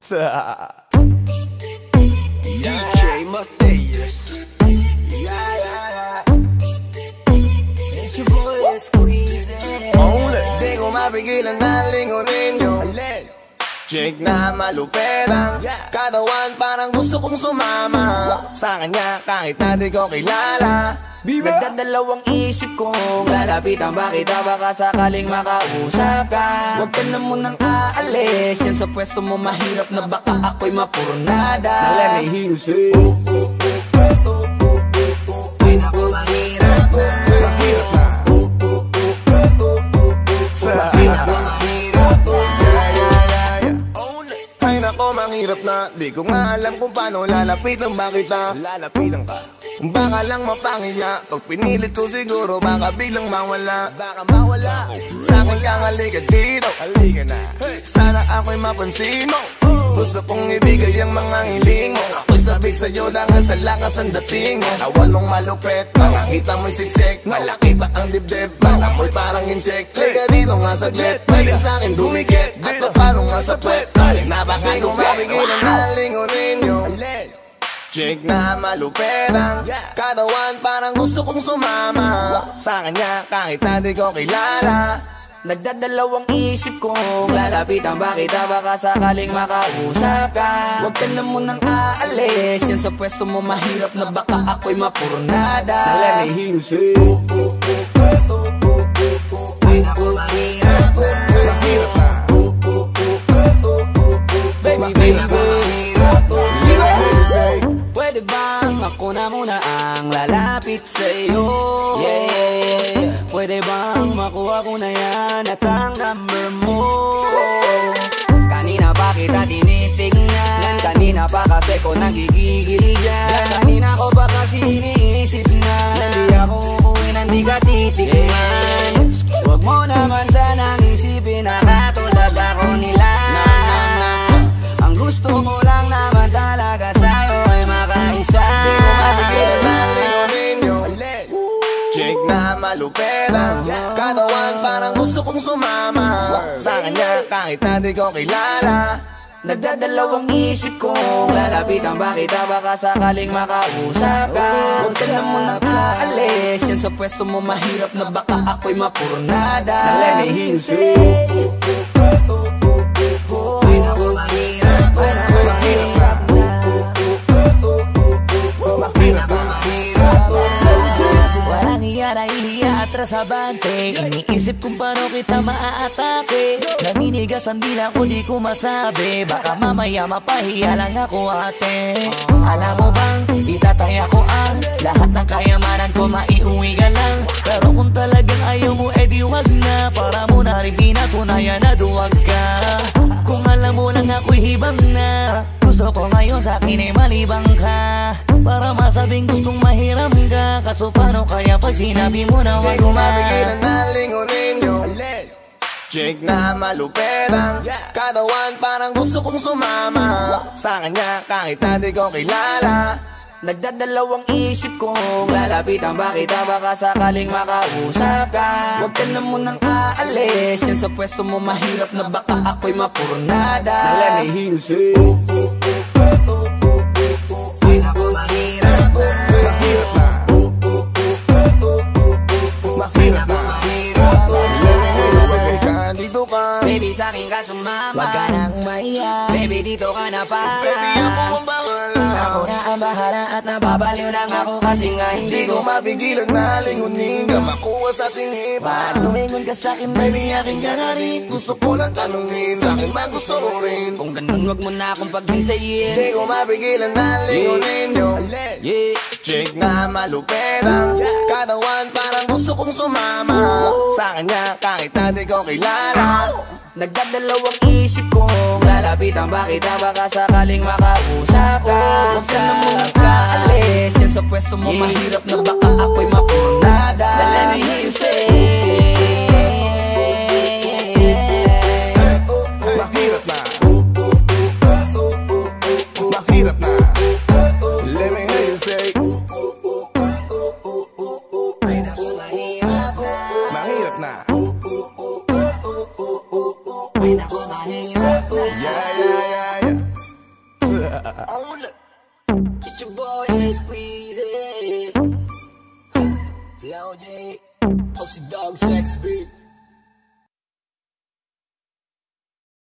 DJ Mateus. It's your boy Squeezy. Di ko mapigilan na lingunin yung chick na maluperang katawan, parang gusto kong sumama sa kanya kahit na di ko kilala. Nagdadalawang isip kong lalapitan ba kita, baka sakaling makausap ka. Huwag ka na munang aalis, yan sa pwesto mo mahirap na baka ako'y mapurnada. Let me hear you say ay naku, mahirap na. Mahirap na. Ay nako, mahirap na. Di ko nga alam kung paano lalapitan ba kita. Lalapitan ka, baka lang mapangiya. Pag pinilit ko siguro baka biglang mawala. Baka mawala. Sa'kin kang halika dito, halika na. Sana ako'y mapansin mo. Gusto kong ibigay ang mga hiling mo. Ako'y sabik sa'yo dahil sa lakas ang dating mo. Awan mong malupet, makakita mo'y siksik. Malaki ba ang dibdib, baka mo'y parang incheck. Liga dito nga saglit, pwedeng sa'kin dumikit. At paano nga sa puwet, na baka tumapigilan na lingunin yung chick na maluperang katawan, parang gusto kong sumama sa kanya kahit na di ko kilala. Nagdadalawang isip kong lalapitan ba kita, baka sakaling makausap ka. Huwag ka na munang aalis, yan sa pwesto mo mahirap na baka ako'y mapurnada. Let me hear you say ay naku, mahirap na. Mahirap na. Baby, baby, pwede bang ako na muna ang lalapit sa'yo? Yeah. Pwede bang makuha ko na yan at ang number mo? Kanina pa kita tinitignan, kanina pa kasi ko nagigigil dyan. Kanina ko pa kasi iniisip na hindi ako uuwi nang di ka titignan. Huwag mo naman sanang isipin na katulad ako nila. Ang gusto mo lang naman talaga sa'yo ay makaisa. Di ko mapigilan na lingunin yung chick na maluperang katawan, parang gusto kong sumama sa kanya kahit na di ko kilala. Nagdadalawang isip kong lalapitan ba kita, baka sakaling makausap ka. Huwag ka na munang aalis, yan sa pwesto mo mahirap na baka ako'y mapurnada. Let me hear you say ay naku, mahirap na. Mahirap na. Mahirap na. Walang iya na ihiya atras abante, iniisip kung paano kita maaatake. Naninigas ang dila ko, di ko masabi, baka mamaya mapahiya lang ako ate. Alam mo bang, itataya ko ang lahat ng kayamanan ko, maiuwi ka lang. Pero kung talagang ayaw mo, edi wag na, para mo na rin pinatunayan na duwag ka. Kung alam mo lang ako'y hibang na, gusto ko ngayon sa'kin ay malibang ka, para masabing gustong mahiram ka. Kaso paano kaya pag sinabi mo na wag di ko na? mapigilan na lingunin yung chick na maluperang katawan, parang gusto kong sumama sa kanya kahit na di ko kilala. Nagdadalawang isip kong lalapitan ba kita, baka sakaling makausap ka. Huwag ka na munang aalis, yan sa pwesto mo mahirap na baka ako'y mapurnada. Let me hear you say ay naku, mahirap na. Mahirap na. Mahirap na. Dito ka, Baby, sa'kin ka sumama, wag ka nang maiya. Baby, dito ka na para. baby, ako ang bahala. Ako na ang bahala at nababaliw lang ako, kasi nga Hindi ko mapigilan na lingunin ka, makuha sa tingin. Ba't lumingon ka sa'kin, baby, aking ka na rin. Gusto ko lang tanungin, sa'kin ba gusto mo rin? Kung ganun, wag mo na akong paghintayin. Hindi ko mapigilan na lingunin yung chick na maluperang katawan, parang gusto kong sumama sa kanya kahit na di ko kilala. Nagdadalawang isip kong lalapitan ba kita, baka sakaling makausap ka. Huwag ka na munang aalis, yan sa pwesto mo mahirap na baka ako'y mapurnada. Let me hear you say mahirap na. Mahirap na. Let me hear you say ay naku, mahirap na. Mahirap na. Ay naku, mahirap na. Yeah, yeah, yeah, yeah. It's your boy Squeezy Flow J, Oxy Dog Sex Beat.